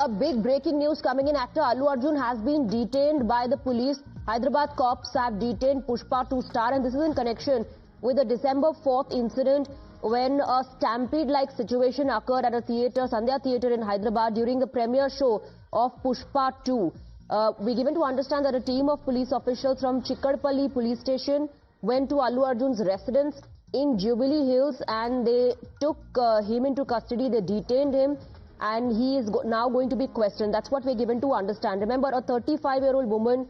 A big breaking news coming in. Actor Allu Arjun has been detained by the police. Hyderabad cops have detained Pushpa 2 star, and this is in connection with the December 4th incident when a stampede-like situation occurred at a theatre, Sandhya Theatre in Hyderabad during the premiere show of Pushpa 2. We're given to understand that a team of police officials from Chikkadpalli police station went to Allu Arjun's residence in Jubilee Hills and they took him into custody. They detained him and he is now going to be questioned. That's what we're given to understand. Remember, a 35-year-old woman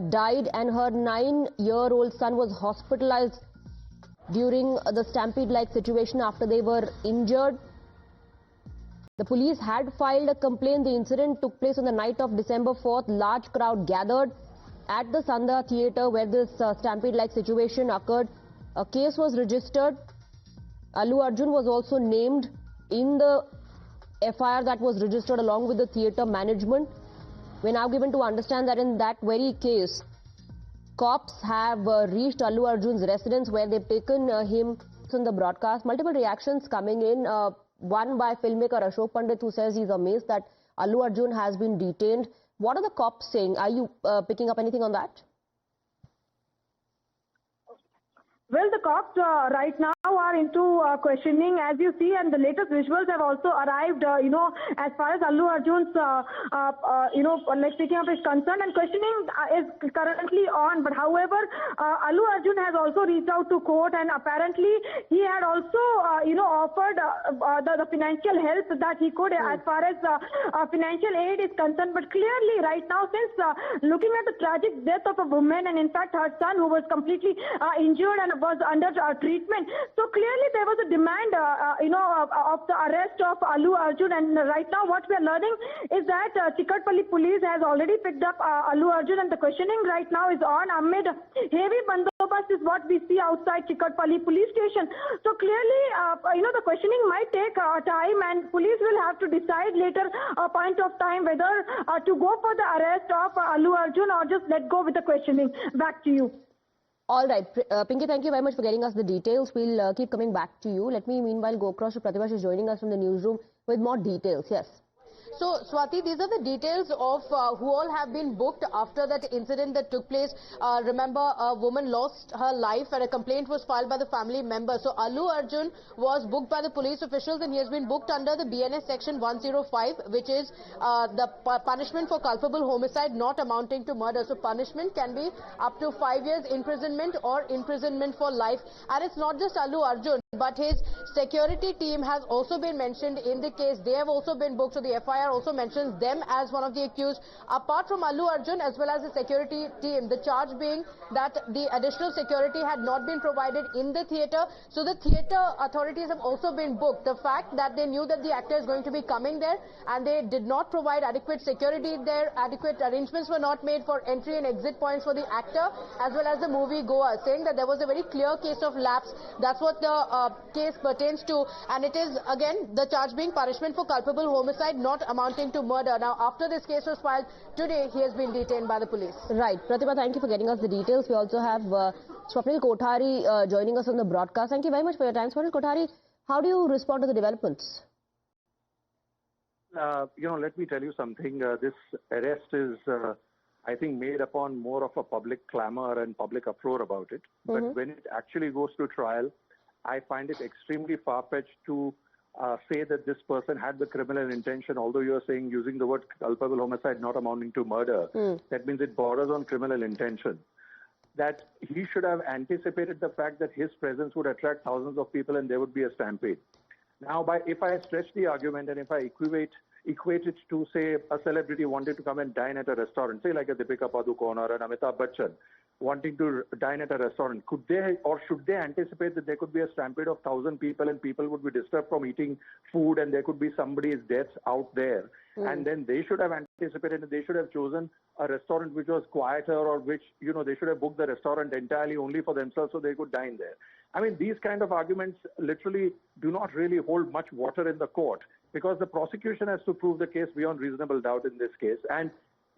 died and her 9-year-old son was hospitalized during the stampede-like situation after they were injured. The police had filed a complaint. The incident took place on the night of December 4th. Large crowd gathered at the Sandhya Theatre where this stampede-like situation occurred. A case was registered. Allu Arjun was also named in the FIR that was registered along with the theatre management. We're now given to understand that in that very case, cops have reached Allu Arjun's residence where they've taken him on the broadcast. Multiple reactions coming in. One by filmmaker Ashok Pandit, who says he's amazed that Allu Arjun has been detained. What are the cops saying? Are you picking up anything on that? Well, the cops right now are into questioning, as you see, and the latest visuals have also arrived, as far as Allu Arjun's, picking up his concern, and questioning is currently on. But however, Allu Arjun has also reached out to court, and apparently he had also, offered the financial help that he could as far as financial aid is concerned. But clearly, right now, since looking at the tragic death of a woman, and in fact her son who was completely injured and was under treatment. So clearly there was a demand, of the arrest of Allu Arjun. And right now what we are learning is that Chikkadpalli police has already picked up Allu Arjun, and the questioning right now is on amid heavy bandobast is what we see outside Chikkadpalli police station. So clearly, the questioning might take time, and police will have to decide later a point of time whether to go for the arrest of Allu Arjun or just let go with the questioning. Back to you. All right, Pinky, thank you very much for getting us the details. We'll keep coming back to you. Let me meanwhile go across to Pratibha. She's joining us from the newsroom with more details. Yes. So, Swati, these are the details of who all have been booked after that incident that took place. Remember, a woman lost her life and a complaint was filed by the family member. So, Allu Arjun was booked by the police officials and he has been booked under the BNS section 105, which is the punishment for culpable homicide not amounting to murder. So, punishment can be up to 5 years imprisonment or imprisonment for life. And it's not just Allu Arjun, but his security team has also been mentioned in the case. They have also been booked. So, the FIR also mentions them as one of the accused. Apart from Allu Arjun as well as the security team, the charge being that the additional security had not been provided in the theatre. So the theatre authorities have also been booked. The fact that they knew that the actor is going to be coming there and they did not provide adequate security there, adequate arrangements were not made for entry and exit points for the actor as well as the movie goer, saying that there was a very clear case of lapse. That's what the case pertains to, and it is again the charge being punishment for culpable homicide not amounting to murder. Now, after this case was filed today, he has been detained by the police. Right. Pratibha, thank you for getting us the details. We also have Swapnil Kothari joining us on the broadcast. Thank you very much for your time. Swapnil Kothari, how do you respond to the developments? Let me tell you something. This arrest is, I think, made upon more of a public clamor and public uproar about it. But when it actually goes to trial, I find it extremely far-fetched to say that this person had the criminal intention, although you are saying using the word culpable homicide not amounting to murder. That means it borders on criminal intention. That he should have anticipated the fact that his presence would attract thousands of people and there would be a stampede. Now, if I stretch the argument and if I equate it to, say, a celebrity wanted to come and dine at a restaurant, say like a Deepika Padukone or an Amitabh Bachchan, wanting to dine at a restaurant, could they or should they anticipate that there could be a stampede of 1,000 people and people would be disturbed from eating food and there could be somebody's death out there? And then they should have anticipated and they should have chosen a restaurant which was quieter, or which, they should have booked the restaurant entirely only for themselves so they could dine there. I mean, these kind of arguments literally do not really hold much water in the court, because the prosecution has to prove the case beyond reasonable doubt in this case. And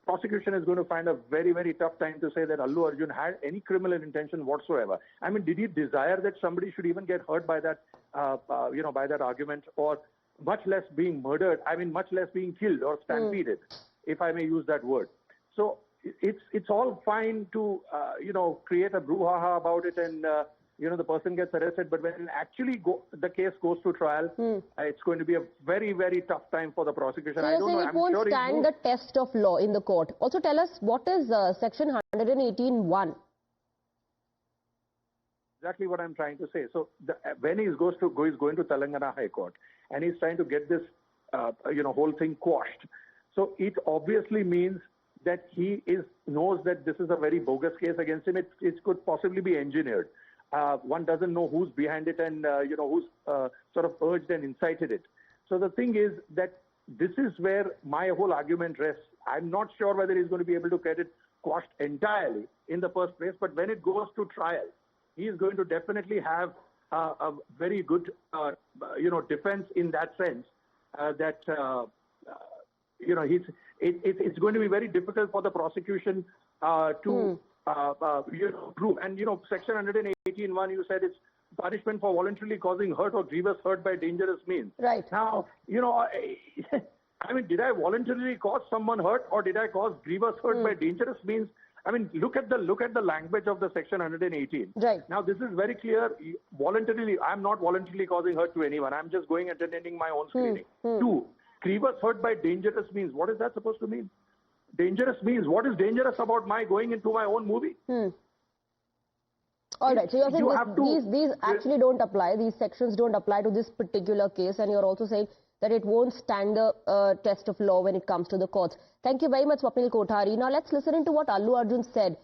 prosecution is going to find a very, very tough time to say that Allu Arjun had any criminal intention whatsoever. I mean, did he desire that somebody should even get hurt by that, by that argument? Or much less being murdered, I mean, much less being killed or stampeded, if I may use that word. So it's all fine to, create a brouhaha about it and, the person gets arrested. But when actually the case goes to trial, it's going to be a very, very tough time for the prosecution. So you're saying it won't stand the test of law in the court. Also tell us, what is section 118(1)? Exactly what I'm trying to say. So when he's going to Telangana High Court and he's trying to get this, whole thing quashed. So it obviously means that he knows that this is a very bogus case against him. It could possibly be engineered. One doesn't know who's behind it and, who's sort of urged and incited it. So the thing is that this is where my whole argument rests. I'm not sure whether he's going to be able to get it quashed entirely in the first place, but when it goes to trial, he is going to definitely have a very good, defense in that sense. It's going to be very difficult for the prosecution to prove. And section 118(1), you said it's punishment for voluntarily causing hurt or grievous hurt by dangerous means. Right. Now, I mean, did I voluntarily cause someone hurt or did I cause grievous hurt by dangerous means? I mean, look at the language of the section 118. Right. Now, this is very clear. Voluntarily, I'm not voluntarily causing hurt to anyone. I'm just going and attending my own screening. 2, grievous hurt by dangerous means. What is that supposed to mean? Dangerous means, what is dangerous about my going into my own movie? All right. So you're saying these actually don't apply. These sections don't apply to this particular case, and you're also saying that it won't stand the test of law when it comes to the courts. Thank you very much, Swapnil Kothari. Now let's listen into what Allu Arjun said